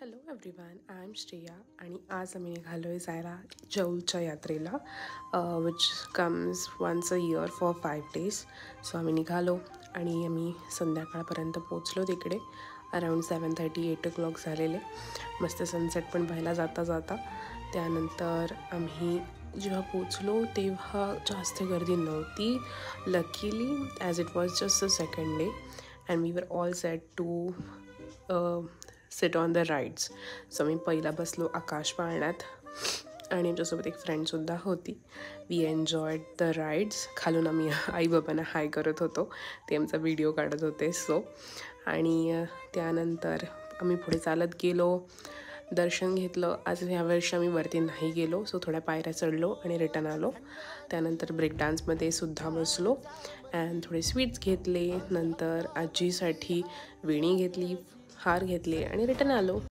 Hello everyone, I am Shreya आणि आज आम्ही निघालो आहे जायला जौलच्या यात्रेला which comes once a year for 5 days. So आम्ही निघालो आणि आम्ही संध्याकाळपर्यंत पोचलो तिकडे. अराउंड 7:30 8 o'clock झालेले. मस्त सनसेट पण पाहायला जाता जाता. त्यानंतर आम्ही जेव्हा पोचलो तेव्हा जास्त गर्दी नव्हती. Luckily as it was just a second day and we were all set to sit on the rides. So मी पहिला बसलो आकाश पाळण्यात आणि आमच्यासोबत एक फ्रेंडसुद्धा होती. We enjoyed the rides. खालून आम्ही आई बाबांना हाय करत होतो, ते आमचा व्हिडिओ काढत होते. आणि त्यानंतर आम्ही पुढे चालत गेलो, दर्शन घेतलं. आज ह्यावर्षी आम्ही वरती नाही गेलो, सो थोड्या पायऱ्या चढलो आणि रिटर्न आलो. त्यानंतर ब्रेक डान्समध्ये सुद्धा बसलो अँड थोडे स्वीट्स घेतले. नंतर आजीसाठी वेणी घेतली, हार घेतले आणि रिटर्न आलो.